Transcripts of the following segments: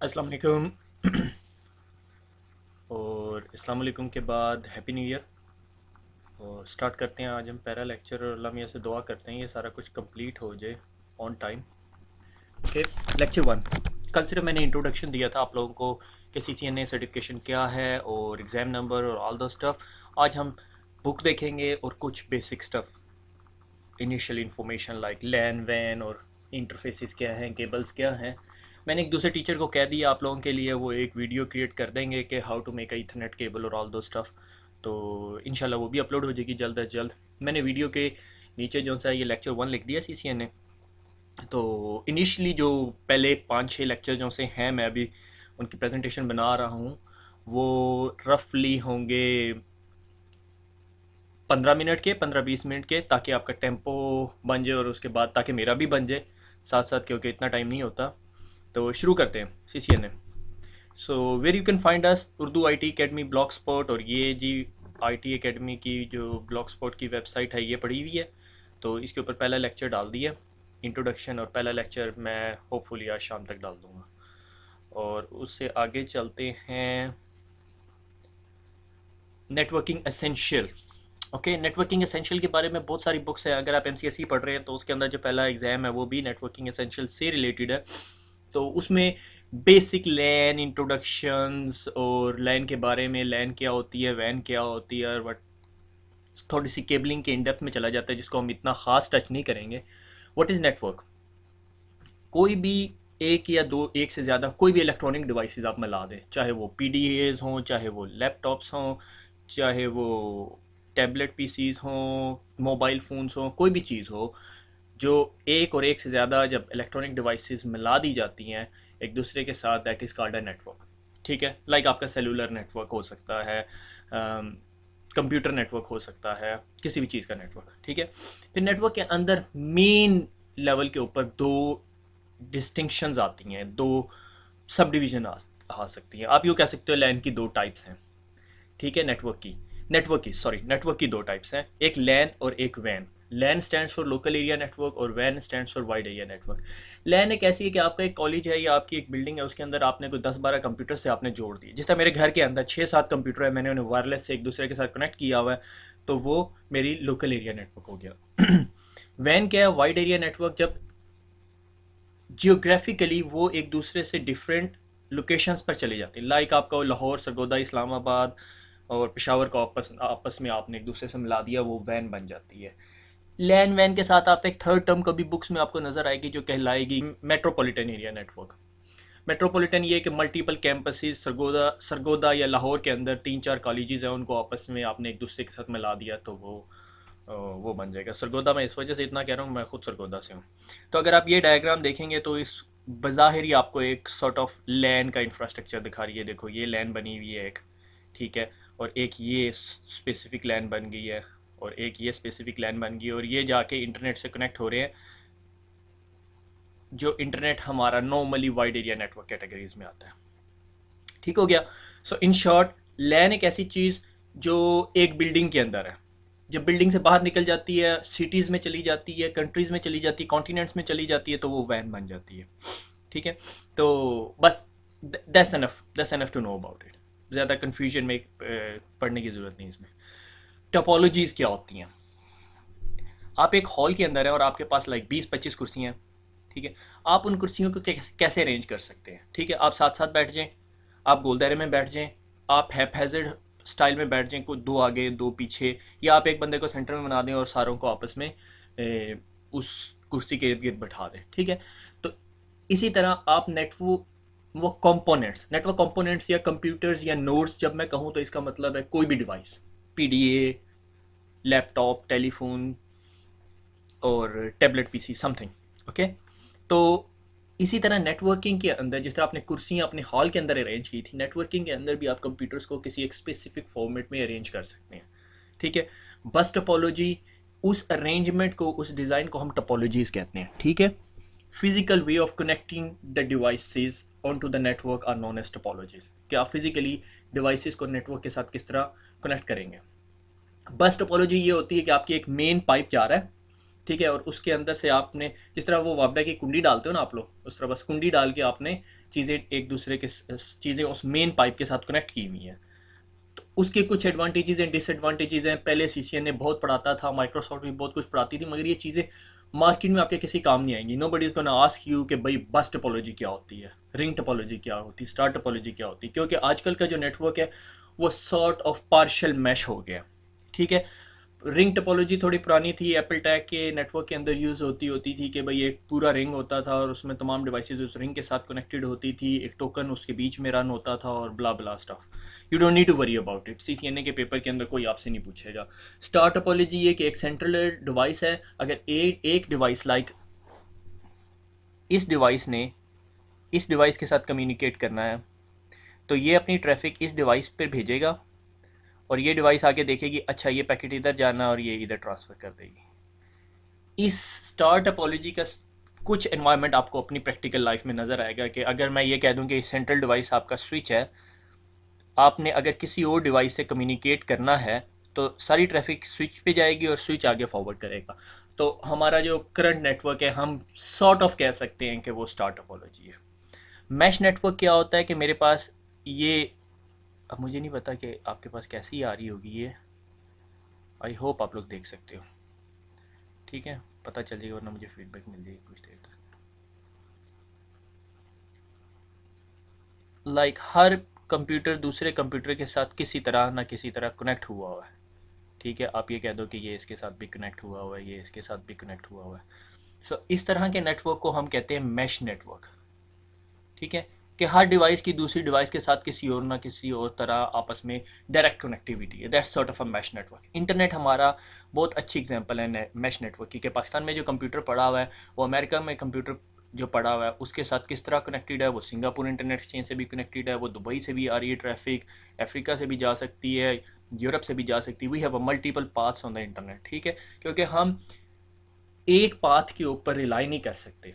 अस्सलाम वालेकुम। और अस्सलाम वालेकुम के बाद हैप्पी न्यू ईयर। और स्टार्ट करते हैं आज हम पहला लेक्चर और अल्लाह मियाँ से दुआ करते हैं ये सारा कुछ कंप्लीट हो जाए on time. Okay. Lecture one. कल सिर्फ मैंने इंट्रोडक्शन दिया था आप लोगों को कि CCNA सर्टिफिकेशन क्या है और एग्ज़ाम नंबर और ऑल दो स्टफ़। आज हम बुक देखेंगे और कुछ basic stuff, initial information like LAN वैन और इंटरफेसेस क्या हैं, केबल्स क्या हैं। मैंने एक दूसरे टीचर को कह दिया आप लोगों के लिए वो एक वीडियो क्रिएट कर देंगे कि how to make a ethernet cable और ऑल दो स्टफ़। तो इंशाल्लाह वो भी अपलोड हो जाएगी जल्द अज जल्द। मैंने वीडियो के नीचे जो सा ये लेक्चर वन लिख दिया CCNA। तो इनिशली जो पहले 5-6 लेक्चर जो से हैं मैं अभी उनकी प्रेजेंटेशन बना रहा हूँ वो रफली होंगे 15 मिनट के, 15-20 मिनट के, ताकि आपका टेम्पो बन जाए और उसके बाद ताकि मेरा भी बन जाए साथ साथ, क्योंकि इतना टाइम नहीं होता। तो शुरू करते हैं CCNA। So where you can find us Urdu IT academy blog spot. और ये जी IT अकेडमी की जो ब्लॉग स्पॉट की वेबसाइट है ये पड़ी हुई है। तो इसके ऊपर पहला लेक्चर डाल दिया इंट्रोडक्शन, और पहला लेक्चर मैं होपफुली आज शाम तक डाल दूँगा। और उससे आगे चलते हैं networking essential. Okay, networking essential के बारे में बहुत सारी बुक्स हैं। अगर आप MCSE पढ़ रहे हैं तो उसके अंदर जो पहला एग्ज़ाम है वो भी नेटवर्किंग एसेंशियल से रिलेटेड है। तो उसमें बेसिक लैन इंट्रोडक्शंस और लैन के बारे में, लैन क्या होती है, वैन क्या होती है, और थोड़ी सी केबलिंग के इन डेप्थ में चला जाता है जिसको हम इतना ख़ास टच नहीं करेंगे। What is network? कोई भी एक या दो, एक से ज़्यादा कोई भी इलेक्ट्रॉनिक डिवाइसेस आप मिला दें, चाहे वो PDAs हों, चाहे वो लैपटॉप्स हों, चाहे वो टैबलेट PCs हों, मोबाइल फ़ोन्स हों, कोई भी चीज़ हो जो एक और एक से ज़्यादा जब इलेक्ट्रॉनिक डिवाइसेस मिला दी जाती हैं एक दूसरे के साथ, that is called a network. ठीक है, लाइक आपका सेलुलर नेटवर्क हो सकता है, कंप्यूटर नेटवर्क हो सकता है, किसी भी चीज़ का नेटवर्क। ठीक है, फिर नेटवर्क के अंदर मेन लेवल के ऊपर दो डिस्टिंक्शंस आती हैं, दो सब डिवीजन आ सकती हैं। आप यूँ कह सकते हो लैन की दो टाइप्स हैं। ठीक है, नेटवर्क की दो टाइप्स हैं, एक लैन और एक वैन। LAN stands for local area network और वैन stands for wide area network. LAN एक ऐसी है कि आपका एक कॉलेज है या आपकी एक बिल्डिंग है, उसके अंदर आपने कोई 10-12 कंप्यूटर से आपने जोड़ दिए। जिस तरह मेरे घर के अंदर 6-7 कंप्यूटर है, मैंने उन्हें वायरलेस से एक दूसरे के साथ कनेक्ट किया हुआ है, तो वो मेरी लोकल एरिया नेटवर्क हो गया। वैन क्या है? Wide area network. जब जियोग्राफिकली वो एक दूसरे से डिफरेंट लोकेशंस पर चली जाती है, लाइक आपका वो लाहौर, सरगोदा, इस्लामाबाद और पेशावर को आपस आपस में आपने एक दूसरे से मिला दिया, वो वैन बन जाती है। लैन वैन के साथ आप एक थर्ड टर्म कभी बुक्स में आपको नजर आएगी जो कहलाएगी मेट्रोपॉलिटन एरिया नेटवर्क। मेट्रोपॉलिटन ये है कि मल्टीपल कैंपसेस, सरगोदा सरगोदा या लाहौर के अंदर 3-4 कॉलेजेस हैं, उनको आपस में आपने एक दूसरे के साथ मिला दिया तो वो बन जाएगा। सरगोदा मैं इस वजह से इतना कह रहा हूँ, मैं खुद सरगोदा से हूँ। तो अगर आप ये डायग्राम देखेंगे तो इस बज़ाहिर ही आपको एक सॉर्ट ऑफ लैन का इंफ्रास्ट्रक्चर दिखा रही है। देखो ये लैन बनी हुई है एक, ठीक है, और एक ये स्पेसिफिक लैन बन गई है, और एक ये स्पेसिफिक लैन बन गई है, और ये जाके इंटरनेट से कनेक्ट हो रहे हैं, जो इंटरनेट हमारा normally wide area network categories में आता है। ठीक हो गया। सो इन शॉर्ट, लैन एक ऐसी चीज़ जो एक बिल्डिंग के अंदर है, जब बिल्डिंग से बाहर निकल जाती है, सिटीज़ में चली जाती है, कंट्रीज़ में चली जाती है, कॉन्टिनेंट्स में चली जाती है, तो वो वैन बन जाती है। ठीक है, तो बस that's enough to know about it. ज़्यादा कन्फ्यूजन में पढ़ने की ज़रूरत नहीं इसमें। टोपोलॉजीज़ क्या होती हैं? आप एक हॉल के अंदर है और आपके पास लाइक 20-25 कुर्सियाँ हैं। ठीक है, आप उन कुर्सियों को कैसे अरेंज कर सकते हैं? ठीक है, आप साथ साथ बैठ जाएं, आप गोल दायरे में बैठ जाएं, आप हैphazard स्टाइल में बैठ जाएं, कोई दो आगे दो पीछे, या आप एक बंदे को सेंटर में बना दें और सारों को आपस में उस कुर्सी के इर्द गिर्द बैठा दें। ठीक है, तो इसी तरह आप नेटवर्क कंपोनेंट्स या कंप्यूटर्स या नोड्स, जब मैं कहूँ तो इसका मतलब है कोई भी डिवाइस, PDA, लैपटॉप, टेलीफोन और टैबलेट PC समथिंग। ओके, तो इसी तरह नेटवर्किंग के अंदर जिस तरह आपने कुर्सियाँ अपने हॉल के अंदर अरेंज की थी, नेटवर्किंग के अंदर भी आप कंप्यूटर्स को किसी एक स्पेसिफिक फॉर्मेट में अरेंज कर सकते हैं। ठीक है, बस टोपोलॉजी, उस अरेंजमेंट को, उस डिज़ाइन को हम टोपोलॉजीज कहते हैं। ठीक है, physical way of connecting the devices on to the network are known as topologies. कि आप फिजिकली डिवाइसेस को नेटवर्क के साथ किस तरह कनेक्ट करेंगे। बस टोपोलॉजी ये होती है कि आपकी एक मेन पाइप जा रहा है, ठीक है, और उसके अंदर से आपने जिस तरह वो वापडा की कुंडी डालते हो ना आप लोग, उस तरह बस कुंडी डाल के आपने चीज़ें एक दूसरे के चीज़ें उस मेन पाइप के साथ कनेक्ट की हुई हैं। तो उसके कुछ एडवांटेजेस हैं, डिसएडवांटेजेस हैं। पहले सीसीएन ने बहुत पढ़ाता था, माइक्रोसॉफ्ट भी बहुत कुछ पढ़ाती थी, मगर ये चीज़ें मार्केट में आपके किसी काम नहीं आएंगी। Nobody is gonna ask you कि भाई बस टोपोलॉजी क्या होती है, रिंग टोपोलॉजी क्या होती है, स्टार टोपोलॉजी क्या होती है, क्योंकि आजकल का जो नेटवर्क है वो सॉर्ट ऑफ पार्शियल मैश हो गया। ठीक है, रिंग टोपोलॉजी थोड़ी पुरानी थी, एप्पल टैग के नेटवर्क के अंदर यूज़ होती होती थी कि भाई एक पूरा रिंग होता था और उसमें तमाम डिवाइसेस उस रिंग के साथ कनेक्टेड होती थी, एक टोकन उसके बीच में रन होता था और blah blah stuff. You don't need to worry about it, CCNA के पेपर के अंदर कोई आपसे नहीं पूछेगा। स्टार टोपोलॉजी ये कि एक सेंट्रल डिवाइस है, अगर एक डिवाइस लाइक इस डिवाइस ने इस डिवाइस के साथ कम्युनिकेट करना है, तो ये अपनी ट्रैफिक इस डिवाइस पर भेजेगा और ये डिवाइस आके देखेगी अच्छा ये पैकेट इधर जाना और ये इधर ट्रांसफ़र कर देगी। इस स्टार टोपोलॉजी का कुछ एनवायरनमेंट आपको अपनी प्रैक्टिकल लाइफ में नज़र आएगा कि अगर मैं ये कह दूं कि सेंट्रल डिवाइस आपका स्विच है, आपने अगर किसी और डिवाइस से कम्युनिकेट करना है तो सारी ट्रैफिक स्विच पे जाएगी और स्विच आगे फॉरवर्ड करेगा। तो हमारा जो करंट नेटवर्क है हम सॉर्ट ऑफ कह सकते हैं कि वो स्टार टोपोलॉजी है। मैश नेटवर्क क्या होता है कि मेरे पास ये, अब मुझे नहीं पता कि आपके पास कैसी आ रही होगी ये, आई होप आप लोग देख सकते हो। ठीक है, पता चल जाएगा वरना मुझे फीडबैक मिल जाएगी कुछ देर तक। लाइक हर कंप्यूटर दूसरे कंप्यूटर के साथ किसी तरह ना किसी तरह कनेक्ट हुआ हुआ है। ठीक है, आप ये कह दो कि ये इसके साथ भी कनेक्ट हुआ हुआ है, ये इसके साथ भी कनेक्ट हुआ हुआ है। सो इस तरह के नेटवर्क को हम कहते हैं मैश नेटवर्क। ठीक है, कि हर डिवाइस की दूसरी डिवाइस के साथ किसी और ना किसी और तरह आपस में डायरेक्ट कनेक्टिविटी है। That's sort of a mesh network. Internet हमारा बहुत अच्छी एग्जांपल है मैश नेटवर्क की, कि पाकिस्तान में जो कंप्यूटर पड़ा हुआ है वो अमेरिका में कंप्यूटर जो पड़ा हुआ है उसके साथ किस तरह कनेक्टेड है। वो सिंगापुर इंटरनेट एक्सचेंज से भी कनेक्टेड है, वो दुबई से भी आ रही है ट्रैफिक, अफ्रीका से भी जा सकती है, यूरोप से भी जा सकती है। We have a multiple paths on the internet. ठीक है, क्योंकि हम एक पाथ के ऊपर रिलाई नहीं कर सकते।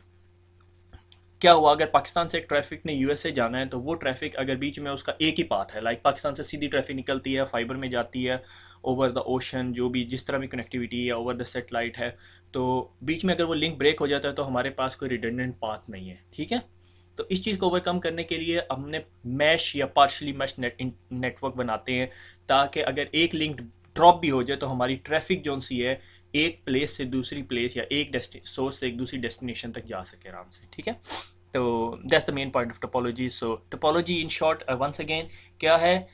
क्या हुआ अगर पाकिस्तान से एक ट्रैफिक ने यूएसए जाना है तो वो ट्रैफिक अगर बीच में उसका एक ही पाथ है, लाइक पाकिस्तान से सीधी ट्रैफिक निकलती है, फाइबर में जाती है, ओवर द ओशन जो भी जिस तरह भी कनेक्टिविटी है, ओवर द सेटेलाइट है, तो बीच में अगर वो लिंक ब्रेक हो जाता है तो हमारे पास कोई रिडंडेंट पाथ नहीं है। ठीक है, तो इस चीज़ को ओवरकम करने के लिए हमने मैश या पार्शली मैश नेटवर्क बनाते हैं, ताकि अगर एक लिंक ड्रॉप भी हो जाए तो हमारी ट्रैफिक जो सी है एक प्लेस से दूसरी प्लेस या एक सोर्स से एक दूसरी डेस्टिनेशन तक जा सके आराम से। ठीक है, तो that's the main point of topology. So topology in short once again क्या है,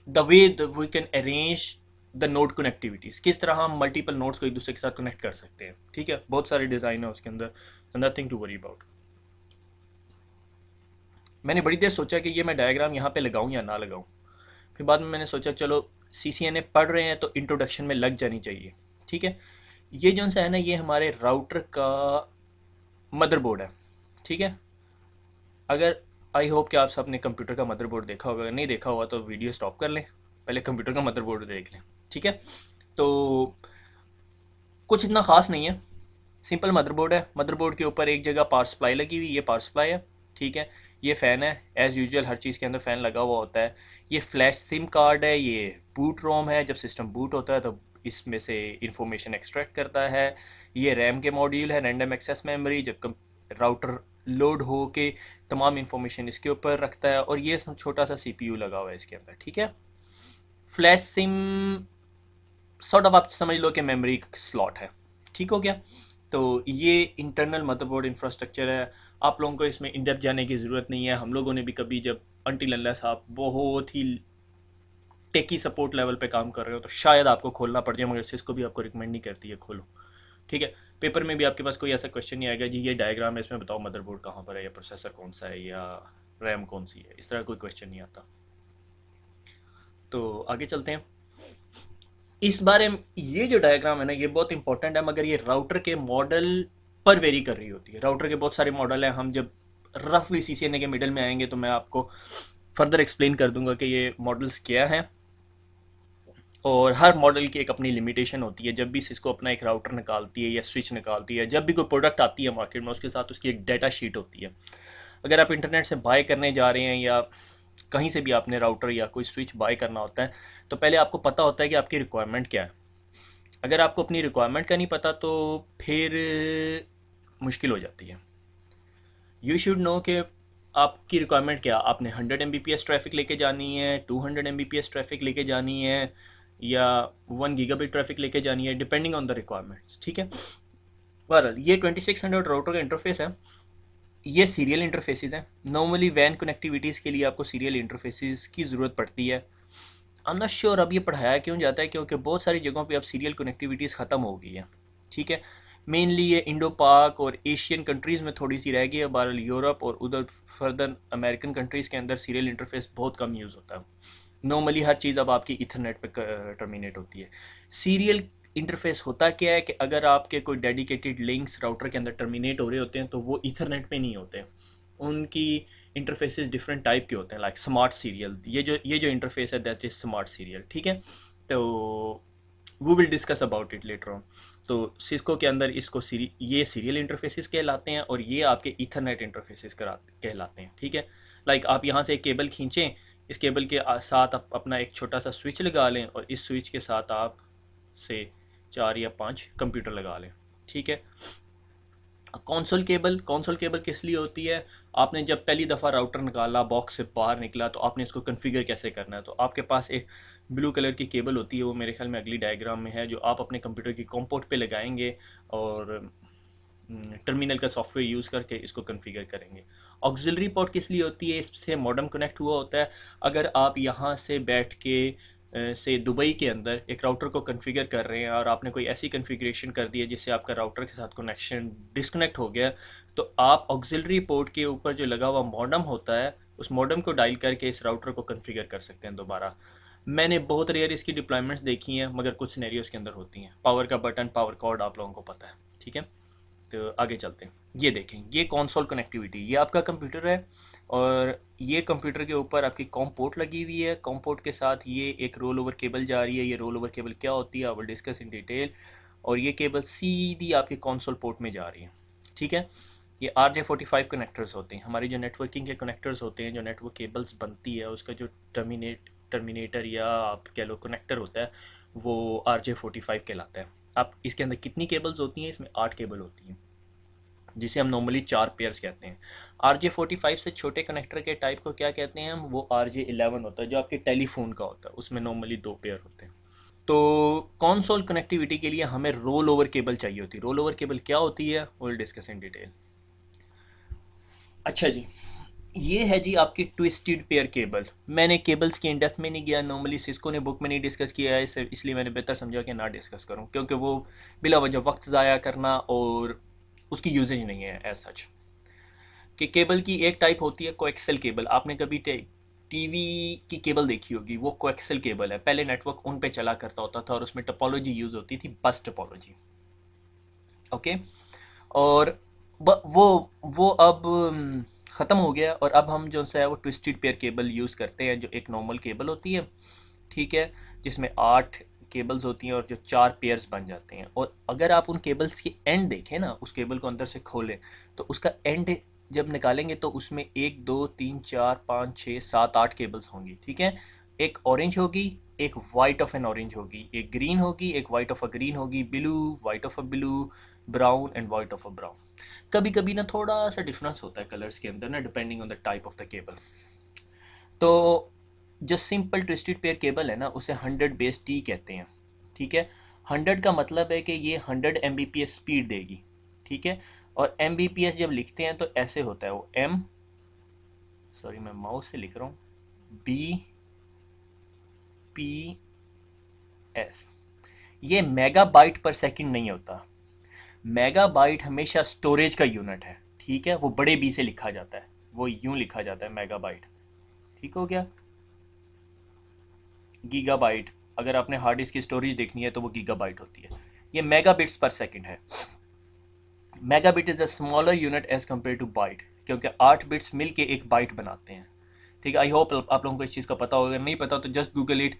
the way we can arrange the node connectivities, किस तरह हम मल्टीपल नोड्स को एक दूसरे के साथ कनेक्ट कर सकते हैं। ठीक है, बहुत सारे डिज़ाइन है उसके अंदर, नथिंग टू वरी अबाउट। मैंने बड़ी देर सोचा कि ये मैं डायग्राम यहाँ पे लगाऊं या ना लगाऊं, फिर बाद में मैंने सोचा चलो सीसीएनए पढ़ रहे हैं तो इंट्रोडक्शन में लग जानी चाहिए। ठीक है, ये जो सा है ना ये हमारे राउटर का मदरबोर्ड है। ठीक है, अगर आई होप कि आप सब ने कंप्यूटर का मदरबोर्ड देखा होगा, अगर नहीं देखा हुआ तो वीडियो स्टॉप कर लें, पहले कंप्यूटर का मदरबोर्ड देख लें। ठीक है, तो कुछ इतना ख़ास नहीं है, सिंपल मदरबोर्ड है। मदरबोर्ड के ऊपर एक जगह पावर सप्लाई लगी हुई, ये पावर सप्लाई है। ठीक है, ये फ़ैन है, एज़ यूजुअल हर चीज़ के अंदर फ़ैन लगा हुआ होता है। ये फ्लैश सिम कार्ड है, ये बूट रोम है, जब सिस्टम बूट होता है तो इसमें से इंफॉर्मेशन एक्सट्रैक्ट करता है। ये रैम के मॉड्यूल है, रैंडम एक्सेस मेमोरी, जब राउटर लोड हो के तमाम इंफॉर्मेशन इसके ऊपर रखता है। और ये छोटा सा सीपीयू लगा हुआ है इसके अंदर। ठीक है, फ्लैश सिम सॉर्ट ऑफ आप समझ लो कि मेमोरी स्लॉट है। ठीक हो गया, तो ये इंटरनल मदरबोर्ड इंफ्रास्ट्रक्चर है। आप लोगों को इसमें इन डेप्थ जाने की ज़रूरत नहीं है। हम लोगों ने भी कभी जब अंटिल अनलेस आप बहुत ही टेकी सपोर्ट लेवल पे काम कर रहे हो तो शायद आपको खोलना पड़ जाए, मगर सिस्को भी आपको रिकमेंड नहीं करती है खोलो। ठीक है, पेपर में भी आपके पास कोई ऐसा क्वेश्चन नहीं आएगा जी ये डायग्राम है इसमें बताओ मदरबोर्ड कहाँ पर है या प्रोसेसर कौन सा है या रैम कौन सी है, इस तरह कोई क्वेश्चन नहीं आता। तो आगे चलते हैं। इस बारे में ये जो डायग्राम है ना ये बहुत इंपॉर्टेंट है, मगर ये राउटर के मॉडल पर वेरी कर रही होती है। राउटर के बहुत सारे मॉडल हैं, हम जब रफली सीसीएनए के मिडल में आएंगे तो मैं आपको फर्दर एक्सप्लेन कर दूंगा कि ये मॉडल्स क्या हैं, और हर मॉडल की एक अपनी लिमिटेशन होती है। जब भी सिस्को अपना एक राउटर निकालती है या स्विच निकालती है, जब भी कोई प्रोडक्ट आती है मार्केट में उसके साथ उसकी एक डाटा शीट होती है। अगर आप इंटरनेट से बाय करने जा रहे हैं या कहीं से भी आपने राउटर या कोई स्विच बाय करना होता है तो पहले आपको पता होता है कि आपकी रिक्वायरमेंट क्या है। अगर आपको अपनी रिक्वायरमेंट का नहीं पता तो फिर मुश्किल हो जाती है। यू शुड नो कि आपकी रिक्वायरमेंट क्या, आपने 100 Mbps ट्रैफिक लेके जानी है, 200 Mbps ट्रैफिक लेके जानी है, या 1 गीगाबिट ट्रैफिक लेके जानी है, डिपेंडिंग ऑन द रिक्वायरमेंट्स, ठीक है। बहरहाल ये 2600 राउटर का इंटरफेस है। ये सीरियल इंटरफेसेस हैं। नॉर्मली वैन कनेक्टिविटीज़ के लिए आपको सीरियल इंटरफेसेस की ज़रूरत पड़ती है। आई एम नॉट श्योर अब ये पढ़ाया क्यों जाता है, क्योंकि बहुत सारी जगहों पे अब सीरियल कनेक्टिविटीज़ ख़त्म हो गई है, ठीक है। मेनली ये इंडो पाक और एशियन कंट्रीज़ में थोड़ी सी रह गई है। बहरहाल यूरोप और उधर फर्दर अमेरिकन कंट्रीज़ के अंदर सीरियल इंटरफेस बहुत कम यूज़ होता है। नॉर्मली हर चीज़ अब आपकी इथरनेट पे टर्मिनेट होती है। सीरियल इंटरफेस होता क्या है कि अगर आपके कोई डेडिकेटेड लिंक्स राउटर के अंदर टर्मिनेट हो रहे होते हैं तो वो इथरनेट पे नहीं होते, उनकी इंटरफेसेस डिफरेंट टाइप के होते हैं, लाइक स्मार्ट सीरियल। ये जो इंटरफेस है दैट इज़ स्मार्ट सीरियल, ठीक है। तो वो will discuss about it later on. तो सिस्को के अंदर इसको ये सीरियल इंटरफेसेस कहलाते हैं और ये आपके ईथरनेट इंटरफेसेस कहलाते हैं, ठीक है। लाइक आप यहाँ से एक केबल खींचें, इस केबल के साथ आप अपना एक छोटा सा स्विच लगा लें और इस स्विच के साथ आप से 4 या 5 कंप्यूटर लगा लें, ठीक है। कंसोल केबल किस लिए होती है? आपने जब पहली दफ़ा राउटर निकाला, बॉक्स से बाहर निकला, तो आपने इसको कॉन्फ़िगर कैसे करना है। तो आपके पास एक ब्लू कलर की केबल होती है, वो मेरे ख्याल में अगली डायग्राम में है, जो आप अपने कंप्यूटर की कॉम पोर्ट पे लगाएंगे और टर्मिनल का सॉफ्टवेयर यूज़ करके इसको कॉन्फ़िगर करेंगे। ऑक्सिलरी पोर्ट किस लिए होती है? इससे मॉडेम कनेक्ट हुआ होता है। अगर आप यहाँ से बैठ के से दुबई के अंदर एक राउटर को कॉन्फ़िगर कर रहे हैं और आपने कोई ऐसी कॉन्फ़िगरेशन कर दी है जिससे आपका राउटर के साथ कनेक्शन डिस्कनेक्ट हो गया, तो आप ऑक्सिलरी पोर्ट के ऊपर जो लगा हुआ मॉडेम होता है, उस मॉडेम को डायल करके इस राउटर को कॉन्फ़िगर कर सकते हैं दोबारा। मैंने बहुत रेयर इसकी डिप्लॉयमेंट्स देखी हैं, मगर कुछ सिनेरियोज़ के अंदर होती हैं। पावर का बटन, पावर कॉर्ड आप लोगों को पता है, ठीक है। तो आगे चलते हैं। ये देखें, ये कंसोल कनेक्टिविटी, ये आपका कंप्यूटर है और ये कंप्यूटर के ऊपर आपकी कॉम पोर्ट लगी हुई है। कॉम पोर्ट के साथ ये एक रोल ओवर केबल जा रही है। ये रोल ओवर केबल क्या होती है, I will discuss in detail. और ये केबल सीधी आपके कंसोल पोर्ट में जा रही है, ठीक है। ये RJ45 कनेक्टर्स होते हैं। हमारी जो नेटवर्किंग के कनेक्टर्स होते हैं, जो नेटवर्क केबल्स बनती है, उसका जो टर्मिनेटर या आप कह लो कनेक्टर होता है, वो RJ45 कहलाता है। आप इसके अंदर कितनी केबल्स होती हैं? इसमें 8 केबल होती हैं, जिसे हम नॉर्मली 4 पेयर्स कहते हैं। RJ45 से छोटे कनेक्टर के टाइप को क्या कहते हैं हम? वो RJ11 होता है, जो आपके टेलीफोन का होता है, उसमें नॉर्मली 2 पेयर होते हैं। तो कंसोल कनेक्टिविटी के लिए हमें रोल ओवर केबल चाहिए होती है। रोल ओवर केबल क्या होती है, वो विल डिस्कस इन डिटेल। अच्छा जी, ये है जी आपकी ट्विस्टेड पेयर केबल। मैंने केबल्स की इन डेप्थ में नहीं गया, नॉर्मली सिस्को ने बुक में नहीं डिस्कस किया है, इसलिए मैंने बेहतर समझा कि ना डिस्कस करूं, क्योंकि वो बिला वजह वक्त ज़ाया करना और उसकी यूजेज नहीं है एज सच। कि केबल की एक टाइप होती है कोएक्सल केबल। आपने कभी टीवी की केबल देखी होगी, वो कोएक्सल केबल है। पहले नेटवर्क उन पे चला करता होता था और उसमें टोपोलॉजी यूज़ होती थी, बस टोपोलॉजी, ओके। और वो अब ख़त्म हो गया और अब हम जो सा है वो ट्विस्टेड पेयर केबल यूज़ करते हैं, जो एक नॉर्मल केबल होती है, ठीक है, जिसमें 8 केबल्स होती हैं और जो 4 पेयर्स बन जाते हैं। और अगर आप उन केबल्स की एंड देखें ना, उस केबल को अंदर से खोलें, तो उसका एंड जब निकालेंगे तो उसमें 1 2 3 4 5 6 7 8 केबल्स होंगी, ठीक है। एक ऑरेंज होगी, एक वाइट ऑफ एन ऑरेंज होगी, एक ग्रीन होगी, एक वाइट ऑफ अ ग्रीन होगी, blue, white of a blue, brown and white of a brown. कभी कभी ना थोड़ा सा डिफरेंस होता है कलर्स के अंदर ना, depending on the type of the cable. तो जो सिंपल ट्विस्टेड पेयर केबल है ना, उसे 100 बेस टी कहते हैं, ठीक है। 100 का मतलब है कि ये 100 Mbps स्पीड देगी, ठीक है। और Mbps जब लिखते हैं तो ऐसे होता है, वो एम, सॉरी मैं माउस से लिख रहा हूँ, BPS। ये मेगाबाइट पर सेकंड नहीं होता। मेगाबाइट हमेशा स्टोरेज का यूनिट है, ठीक है। वो बड़े बी से लिखा जाता है, वो यूं लिखा जाता है मेगाबाइट, ठीक हो गया। गीगाबाइट, अगर आपने हार्ड डिस्क की स्टोरेज देखनी है तो वो गीगाबाइट होती है। ये मेगाबिट्स पर सेकंड है। Megabit is a smaller unit as compared to byte, क्योंकि 8 बिट्स मिल के एक बाइट बनाते हैं, ठीक है। आई होप आप लोगों को इस चीज़ का पता होगा, नहीं पता तो जस्ट गूगल इट,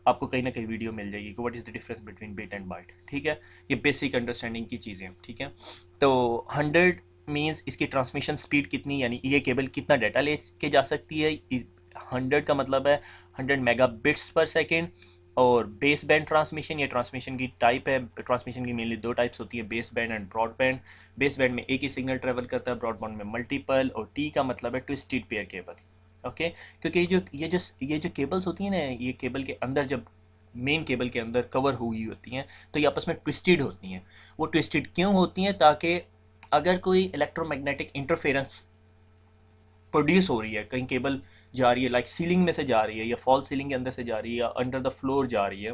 आपको कहीं ना कहीं वीडियो मिल जाएगी कि what is the difference between bit and byte, ठीक है। ये बेसिक अंडरस्टैंडिंग की चीज़ें, ठीक है। तो 100 मीन्स इसकी ट्रांसमिशन स्पीड कितनी, यानी ये केबल कितना डाटा ले के जा सकती है। 100 का मतलब है 100 मेगा बिट्स पर सेकेंड, और बेस बैंड ट्रांसमिशन, ये ट्रांसमिशन की टाइप है। ट्रांसमिशन की मेनली दो टाइप्स होती है, base band and broad band. Base band में एक ही सिग्नल ट्रेवल करता है, ब्रॉड बैंड में मल्टीपल। और टी का मतलब है ट्विस्टेड पेयर केबल। ओके, क्योंकि ये जो केबल्स होती हैं ना, ये केबल के अंदर जब मेन केबल के अंदर कवर हुई होती हैं तो ये आपस में ट्विस्टेड होती हैं। वो ट्विस्टेड क्यों होती हैं? ताकि अगर कोई इलेक्ट्रोमैग्नेटिक इंटरफेरेंस प्रोड्यूस हो रही है, कहीं केबल जा रही है, लाइक सीलिंग में से जा रही है या फॉल सीलिंग के अंदर से जा रही है या अंडर द फ्लोर जा रही है,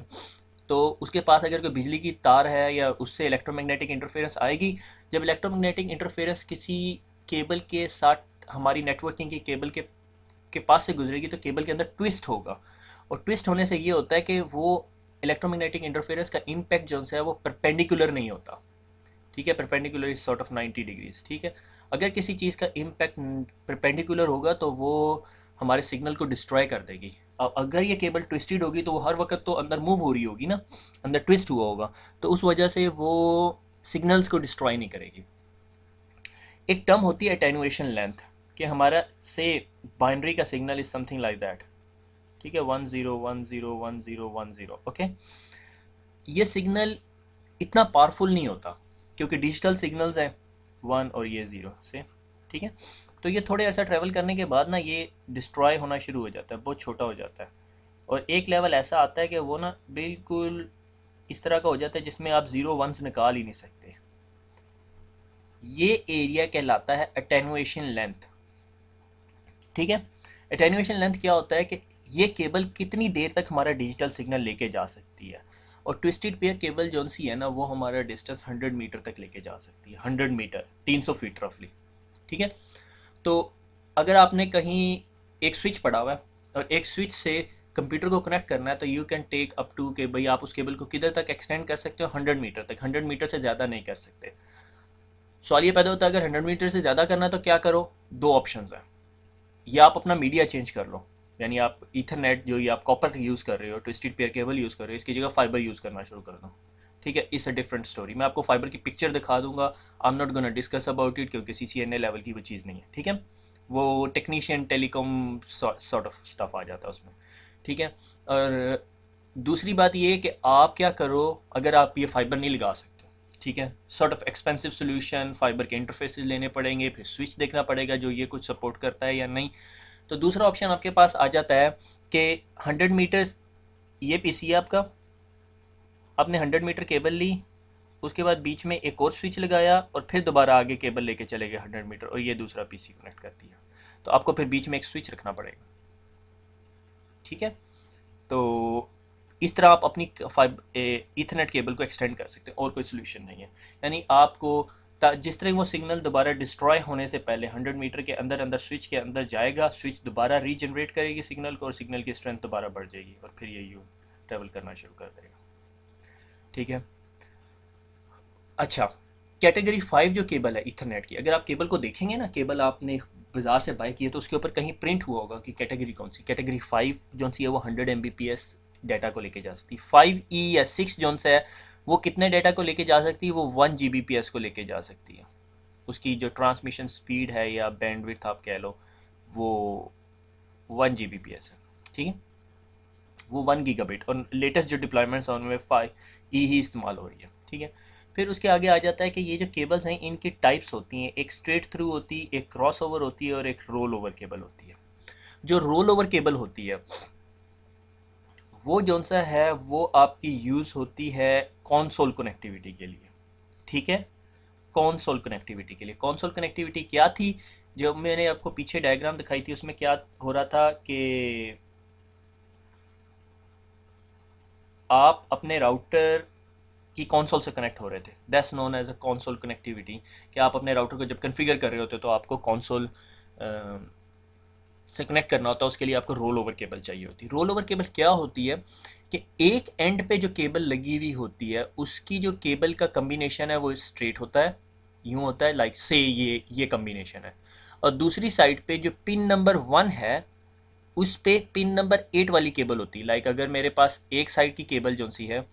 तो उसके पास अगर कोई बिजली की तार है या उससे इलेक्ट्रोमैग्नेटिक इंटरफेरेंस आएगी। जब इलेक्ट्रोमैग्नेटिक इंटरफेरेंस किसी केबल के साथ हमारी नेटवर्किंग की केबल के पास से गुजरेगी तो केबल के अंदर ट्विस्ट होगा। और ट्विस्ट होने से ये होता है कि वो इलेक्ट्रोमैग्नेटिक इंटरफेरेंस का इम्पैक्ट जो है वो परपेंडिकुलर नहीं होता। ठीक है, perpendicular is sort of 90 degrees. ठीक है, अगर किसी चीज़ का इम्पैक्ट परपेंडिकुलर होगा तो वो हमारे सिग्नल को डिस्ट्रॉय कर देगी। अब अगर ये केबल ट्विस्टेड होगी तो वो हर वक्त तो अंदर मूव हो रही होगी ना, अंदर ट्विस्ट हुआ होगा, तो उस वजह से वो सिग्नल्स को डिस्ट्रॉय नहीं करेगी। एक टर्म होती है अटेनुएशन लेंथ, कि हमारा से बाइनरी का signal is something like that. ठीक है, 10 10 10 10। ओके, ये सिग्नल इतना पावरफुल नहीं होता क्योंकि डिजिटल सिग्नल्स हैं 1 और ये 0 से। ठीक है, तो ये थोड़े ऐसा ट्रैवल करने के बाद ना ये डिस्ट्रॉय होना शुरू हो जाता है, बहुत छोटा हो जाता है। और एक लेवल ऐसा आता है कि वो ना बिल्कुल इस तरह का हो जाता है जिसमें आप 0 1s निकाल ही नहीं सकते। ये एरिया कहलाता है अटेनुएशन लेंथ। ठीक है, अटेनुएशन लेंथ क्या होता है कि ये केबल कितनी देर तक हमारा डिजिटल सिग्नल लेके जा सकती है। और ट्विस्टेड पेयर केबल जो सी है ना, वो हमारा डिस्टेंस 100 मीटर तक लेके जा सकती है। 100 मीटर, 300 फीट रफली। ठीक है, तो अगर आपने कहीं एक स्विच पड़ा हुआ है और एक स्विच से कंप्यूटर को कनेक्ट करना है तो you can take up to के भाई आप उस केबल को किधर तक एक्सटेंड कर सकते हो, 100 मीटर तक। 100 मीटर से ज़्यादा नहीं कर सकते। सवाल ये पैदा होता है, अगर 100 मीटर से ज़्यादा करना तो क्या करो? दो ऑप्शन है, या आप अपना मीडिया चेंज कर लो, यानी आप ईथरनेट जो ये आप कॉपर यूज़ कर रहे हो, ट्विस्टेड पेयर केबल यूज़ कर रहे हो, इसकी जगह फाइबर यूज़ करना शुरू कर दो। ठीक है, इट्स अ डिफरेंट स्टोरी। मैं आपको फाइबर की पिक्चर दिखा दूंगा। I am not gonna discuss about it क्योंकि CCNA लेवल की वो चीज़ नहीं है। ठीक है, वो technician telecom sort of stuff आ जाता है उसमें। ठीक है, और दूसरी बात ये है कि आप क्या करो अगर आप ये फाइबर नहीं लगा सकते। ठीक है, sort of expensive solution, fibre के इंटरफेसेस लेने पड़ेंगे, फिर स्विच देखना पड़ेगा जो ये कुछ सपोर्ट करता है या नहीं। तो दूसरा ऑप्शन आपके पास आ जाता है कि 100 मीटर्स, ये पीसी है आपका, आपने 100 मीटर केबल ली, उसके बाद बीच में एक और स्विच लगाया और फिर दोबारा आगे केबल लेके चले गए 100 मीटर, और ये दूसरा पीसी कनेक्ट कर दिया। तो आपको फिर बीच में एक स्विच रखना पड़ेगा। ठीक है, तो इस तरह आप अपनी ईथरनेट केबल को एक्सटेंड कर सकते हैं, और कोई सोल्यूशन नहीं है। यानी आपको जिस तरह वो सिग्नल दोबारा डिस्ट्रॉय होने से पहले 100 मीटर के अंदर अंदर स्विच के अंदर जाएगा, स्विच दोबारा रीजनरेट करेगी सिग्नल को और सिग्नल की स्ट्रेंथ दोबारा बढ़ जाएगी और फिर ये यू ट्रेवल करना शुरू कर देगा। ठीक है, अच्छा, कैटेगरी 5 जो केबल है इथरनेट की, अगर आप केबल को देखेंगे ना, केबल आपने बाजार से बाय की है तो उसके ऊपर कहीं प्रिंट हुआ होगा कि कैटेगरी कौन सी। कैटेगरी 5 जो सी है वो 100 Mbps डाटा को लेके जा सकती है। 5E या 6 जो सा है वो कितने डाटा को लेके जा सकती है? वो 1 Gbps को लेके जा सकती है। उसकी जो ट्रांसमिशन स्पीड है या बैंडविड्थ आप कह लो, वो 1 Gbps है। ठीक है, वो 1 गीगाबिट, और लेटेस्ट जो डिप्लॉयमेंट्स हैं उनमें 5E ही इस्तेमाल हो रही है। ठीक है, फिर उसके आगे आ जाता है कि ये जो केबल्स हैं इनकी टाइप्स होती हैं, एक स्ट्रेट थ्रू होती है, एक क्रॉस ओवर होती है और एक रोल ओवर केबल होती है। जो रोल ओवर केबल होती है वो जौन सा है वो आपकी यूज़ होती है कॉन्सोल कनेक्टिविटी के लिए। ठीक है, कॉन्सोल कनेक्टिविटी के लिए। कॉन्सोल कनेक्टिविटी क्या थी? जो मैंने आपको पीछे डायग्राम दिखाई थी उसमें क्या हो रहा था कि आप अपने राउटर की कॉन्सोल से कनेक्ट हो रहे थे। That's known as a console connectivity. कि आप अपने राउटर को जब कॉन्फ़िगर कर रहे होते तो आपको कॉन्सोल से कनेक्ट करना होता है, उसके लिए आपको रोल ओवर केबल चाहिए होती है। रोल ओवर केबल क्या होती है कि एक एंड पे जो केबल लगी हुई होती है उसकी जो केबल का कम्बिनेशन है वो स्ट्रेट होता है, यूँ होता है, लाइक से ये कम्बिनेशन है। और दूसरी साइड पे जो पिन नंबर 1 है उस पे पिन नंबर 8 वाली केबल होती है। लाइक अगर मेरे पास एक साइड की केबल जो सी है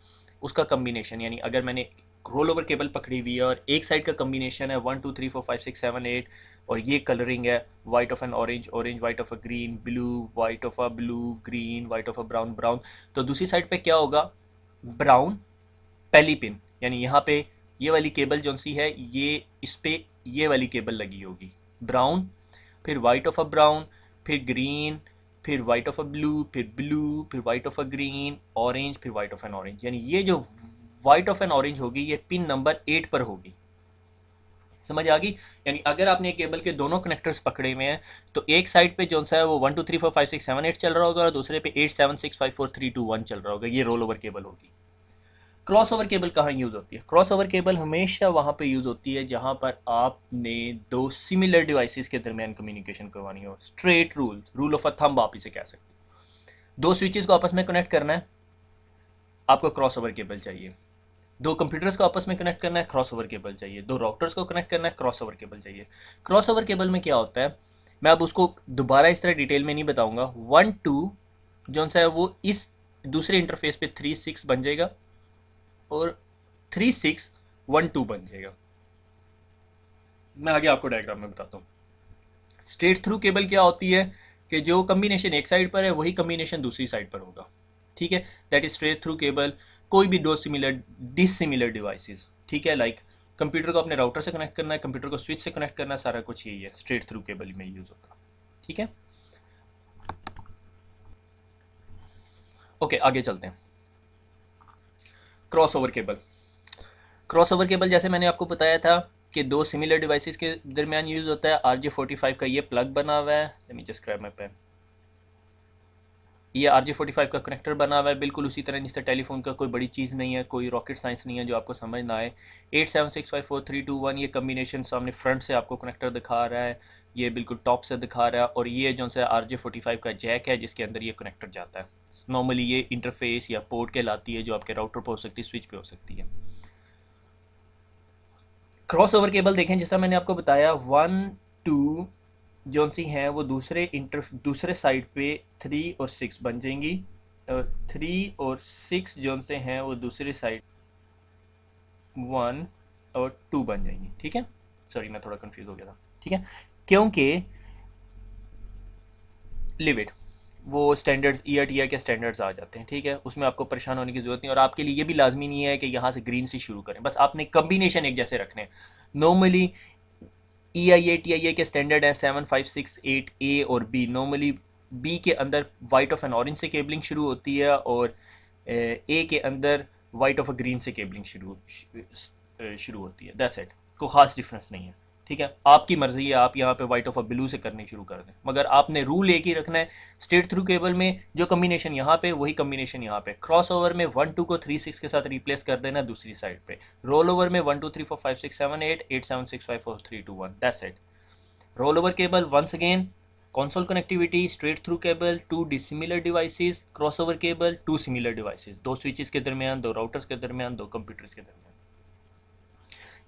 उसका कम्बिनेशन, यानी अगर मैंने रोल ओवर केबल पकड़ी हुई है और एक साइड का कम्बिनेशन है 1 2 3 4 5 6 7 8 और ये कलरिंग है white of N orange orange white of a green blue white of a blue green white of a brown brown. तो दूसरी साइड पे क्या होगा, ब्राउन पहली पिन, यानी यहाँ पे ये वाली केबल जो सी है ये इस पे ये वाली केबल लगी होगी ब्राउन, फिर वाइट ऑफ अ ब्राउन, फिर ग्रीन, फिर वाइट ऑफ अ ब्लू, फिर ब्लू, फिर white of a green, orange, फिर वाइट ऑफ एन ऑरेंज। यानी ये जो वाइट ऑफ एन ऑरेंज होगी ये पिन नंबर 8 पर होगी। समझ आ गई? यानी अगर आपने केबल के दोनों कनेक्टर्स पकड़े हुए हैं तो एक साइड पे जो सा है वो 1 2 3 4 5 6 7 8 चल रहा होगा और दूसरे पे 8 7 6 5 4 3 2 1 चल रहा होगा। ये रोल ओवर केबल होगी। क्रॉस ओवर केबल कहाँ यूज़ होती है? क्रॉस ओवर केबल हमेशा वहाँ पे यूज़ होती है जहाँ पर आपने दो सिमिलर डिवाइसेस के दरमियान कम्युनिकेशन करवानी हो। Straight rule of a thumb आप इसे कह सकते हो। दो स्विचेस को आपस में कनेक्ट करना है, आपको क्रॉस ओवर केबल चाहिए। दो कंप्यूटर्स को आपस में कनेक्ट करना है, क्रॉस ओवर केबल चाहिए। दो राउटर्स को कनेक्ट करना है, क्रॉस ओवर केबल चाहिए। क्रॉस ओवर केबल में क्या होता है, मैं अब उसको दोबारा इस तरह डिटेल में नहीं बताऊंगा। 1 2 जो सा है वो इस दूसरे इंटरफेस पे 3 6 बन जाएगा और 3 6 1 2 बन जाएगा। मैं आगे आपको डायग्राम में बताता हूँ। स्ट्रेट थ्रू केबल क्या होती है कि जो कम्बिनेशन एक साइड पर है वही कम्बिनेशन दूसरी साइड पर होगा। ठीक है, that is straight through cable. कोई भी दो सिमिलर डिसिमिलर डिवाइसेस, ठीक है, लाइक कंप्यूटर को अपने राउटर से कनेक्ट करना है, कंप्यूटर को स्विच से कनेक्ट करना है, सारा कुछ यही है स्ट्रेट थ्रू केबल में यूज होता है। ठीक है, ओके आगे चलते हैं। Cross over cable. Cross over cable जैसे मैंने आपको बताया था कि दो सिमिलर डिवाइसेस के दरमियान यूज होता है। RJ45 का ये प्लग बना हुआ है, let me just grab my pen. ये RJ45 का कनेक्टर बना हुआ है, बिल्कुल उसी तरह जिस तरह टेलीफोन का, कोई बड़ी चीज़ नहीं है, कोई रॉकेट साइंस नहीं है जो आपको समझ ना आए। 87654 321 ये कम्बिनेशन सामने फ्रंट से आपको कनेक्टर दिखा रहा है, ये बिल्कुल टॉप से दिखा रहा है और ये जो सा RJ45 का जैक है जिसके अंदर ये कनेक्टर जाता है। नॉर्मली ये इंटरफेस या पोर्ट कहलाती है जो आपके राउटर पर हो सकती है, स्विच पे हो सकती है। क्रॉस ओवर केबल देखें, जिस तरह मैंने आपको बताया 1 2 जो सी हैं वो दूसरे साइड पे 3 और 6 बन जाएंगी और 3 और 6 जो से हैं वो दूसरी साइड 1 और 2 बन जाएंगी। ठीक है, सॉरी मैं थोड़ा कंफ्यूज हो गया था। ठीक है, क्योंकि लिमिट वो स्टैंडर्ड्स ERTI के स्टैंडर्ड्स आ जाते हैं। ठीक है, उसमें आपको परेशान होने की ज़रूरत नहीं और आपके लिए ये भी लाजमी नहीं है कि यहाँ से ग्रीन से शुरू करें, बस आपने कम्बिनेशन एक जैसे रखने हैं। नॉर्मली EIA-TIA के स्टैंडर्ड हैं 7 5 6 8 A और B। नॉर्मली B के अंदर वाइट ऑफ एन ऑरेंज से केबलिंग शुरू होती है और A के अंदर वाइट ऑफ अ ग्रीन से केबलिंग शुरू होती है। दैट्स इट, कोई ख़ास डिफरेंस नहीं है। ठीक है, आपकी मर्ज़ी है, आप यहाँ पे वाइट ऑफ अ ब्लू से करनी शुरू कर दें, मगर आपने रूल एक ही रखना है। स्ट्रेट थ्रू केबल में जो कम्बिनेशन यहाँ पे वही कम्बिनेशन यहाँ पे। क्रॉस ओवर में 1 2 को 3 6 के साथ रिप्लेस कर देना दूसरी साइड पे। रोल ओवर में 1 2 3 4 5 6 7 8 8 7 6 5 4 3 2 1, that's it. Roll over cable once again, console connectivity, straight through cable, two dissimilar devices, crossover cable, two similar devices, दो स्विचेस के दरमियान, दो राउटर्स के दरमियान, दो कंप्यूटर्स के दरमियान।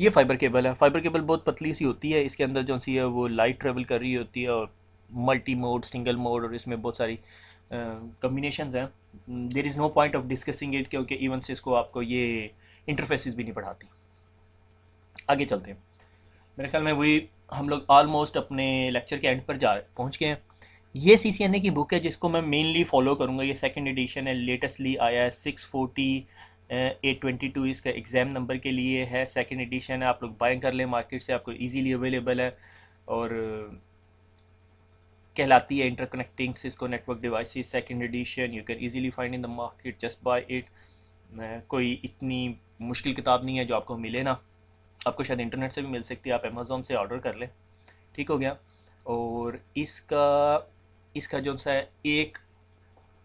ये फाइबर केबल है। फाइबर केबल बहुत पतली सी होती है, इसके अंदर जो सी है वो लाइट ट्रेवल कर रही होती है और मल्टी मोड, सिंगल मोड और इसमें बहुत सारी कम्बिनेशंस हैं। There is no point of discussing it क्योंकि इवन से इसको आपको ये इंटरफेसिस भी नहीं पढ़ाती। आगे चलते हैं, मेरे ख्याल में वही हम लोग ऑलमोस्ट अपने लेक्चर के एंड पर पहुंच गए हैं। ये CCNA की बुक है जिसको मैं मेनली फॉलो करूँगा। ये सेकंड एडिशन है, लेटेस्टली आया है 640 822 इसका एग्ज़ाम नंबर के लिए है। सेकंड एडिशन है, आप लोग बाय कर लें मार्केट से, आपको इजीली अवेलेबल है और कहलाती है interconnecting Cisco network devices second edition. You can easily find in the market, just by it. कोई इतनी मुश्किल किताब नहीं है जो आपको मिले ना, आपको शायद इंटरनेट से भी मिल सकती है, आप अमेज़ोन से ऑर्डर कर लें। ठीक हो गया। और इसका जो सा है एक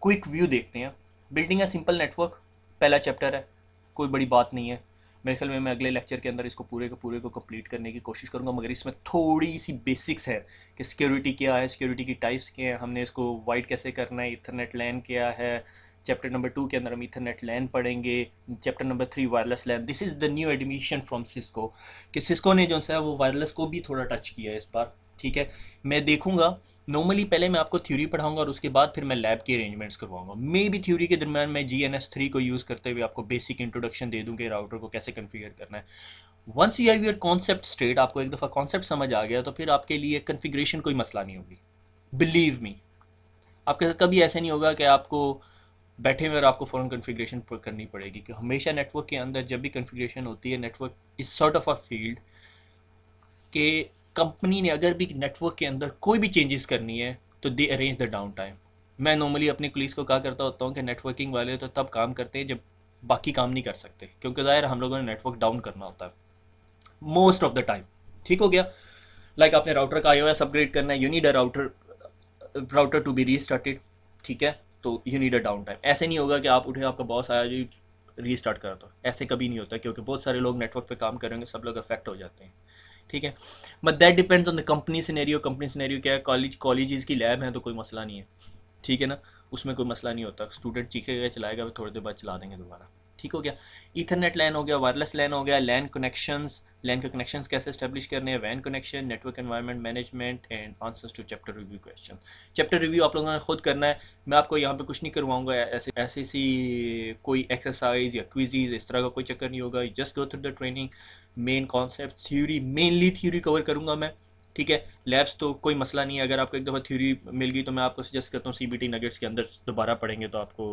क्विक व्यू देखते हैं। बिल्डिंग अ सिंपल नेटवर्क पहला चैप्टर है, कोई बड़ी बात नहीं है। मेरे ख्याल में मैं अगले लेक्चर के अंदर इसको पूरे को कंप्लीट करने की कोशिश करूँगा, मगर इसमें थोड़ी सी बेसिक्स है कि सिक्योरिटी क्या है, सिक्योरिटी की टाइप्स क्या हैं, हमने इसको वाइड कैसे करना है, इथरनेट लैन क्या है। चैप्टर नंबर 2 के अंदर हम इथरनेट लैन पढ़ेंगे। Chapter number 3 wireless LAN. This is the new admission from Cisco कि सिस्को ने जो है वो वायरलेस को भी थोड़ा टच किया है इस बार। ठीक है, मैं देखूंगा नॉर्मली पहले मैं आपको थ्योरी पढ़ाऊंगा और उसके बाद फिर मैं लैब के अरेंजमेंट्स करवाऊंगा। मे भी थ्योरी के दरमियान मैं GNS3 को यूज़ करते हुए आपको बेसिक इंट्रोडक्शन दे दूँ कि राउटर को कैसे कन्फिगर करना है। Once you have your concept straight, आपको एक दफ़ा कॉन्सेप्ट समझ आ गया, तो फिर आपके लिए कन्फिग्रेशन कोई मसला नहीं होगी। बिलीव मी, आपके साथ कभी ऐसा नहीं होगा कि आपको बैठे हुए और आपको फ़ौरन कन्फिग्रेशन करनी पड़ेगी। कि हमेशा नेटवर्क के अंदर जब भी कन्फिग्रेशन होती है, network is sort of a field कि कंपनी ने अगर भी नेटवर्क के अंदर कोई भी चेंजेस करनी है तो दे अरेंज द डाउन टाइम। मैं नॉर्मली अपने पुलिस को कहा करता होता हूँ कि नेटवर्किंग वाले तो तब काम करते हैं जब बाकी काम नहीं कर सकते, क्योंकि ज़ाहिर हम लोगों ने नेटवर्क डाउन करना होता है मोस्ट ऑफ द टाइम। ठीक हो गया। लाइक आपने राउटर का iOS अपग्रेड करना है, you need a router to be restarted. ठीक है, तो you need a downtime. ऐसे नहीं होगा कि आप उठे, आपका बॉस आया जी रीस्टार्ट करा, तो ऐसे कभी नहीं होता, क्योंकि बहुत सारे लोग नेटवर्क पे काम करेंगे, सब लोग अफेक्ट हो जाते हैं। ठीक है, but that depends on the company scenario. Company scenario क्या है, कॉलेजेस की लैब है तो कोई मसला नहीं है। ठीक है ना, उसमें कोई मसला नहीं होता, स्टूडेंट चीखेगा चलाएगा, फिर थोड़ी देर बाद चला देंगे दोबारा। ठीक हो गया। ईथरनेट लैन हो गया, वायरलेस लैन हो गया, लैन कनेक्शंस, लैन के कनेक्शंस कैसे इस्टेब्लिश करने हैं, वैन connection, network environment management and answers to chapter review question. Chapter review आप लोगों ने खुद करना है, मैं आपको यहाँ पे कुछ नहीं करवाऊंगा। ऐसे ऐसे सी कोई एक्सरसाइज या क्विजीज इस तरह का कोई चक्कर नहीं होगा। Just go through the training, main concept, theory, mainly theory cover करूंगा मैं। ठीक है, लैब्स तो कोई मसला नहीं है, अगर आपको एक दफ़ा थ्योरी मिल गई तो मैं आपको सजेस्ट करता हूँ CBT नगेट्स के अंदर दोबारा पढ़ेंगे तो आपको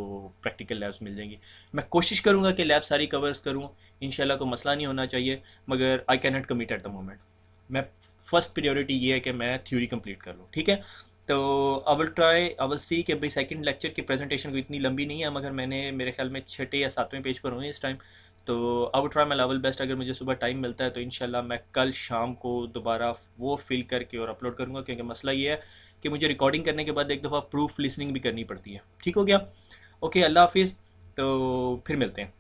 प्रैक्टिकल लैब्स मिल जाएंगी। मैं कोशिश करूँगा कि लैब सारी कवर्स करूँ, इंशाल्लाह कोई मसला नहीं होना चाहिए, मगर I can not commit at the moment. मैं फर्स्ट प्रायोरिटी ये है कि मैं थ्योरी कंप्लीट कर लूँ। ठीक है, तो आई विल सी कि भाई सेकंड लेक्चर की प्रेजेंटेशन को इतनी लंबी नहीं है, मगर मैंने मेरे ख्याल में 6 या 7वें पेज पर हूँ इस टाइम। तो I would try my level best. अगर मुझे सुबह टाइम मिलता है तो इंशाल्लाह मैं कल शाम को दोबारा वो फिल करके और अपलोड करूँगा, क्योंकि मसला ये है कि मुझे रिकॉर्डिंग करने के बाद एक दफ़ा प्रूफ लिसनिंग भी करनी पड़ती है। ठीक हो गया। ओके, अल्लाह हाफिज़। तो फिर मिलते हैं।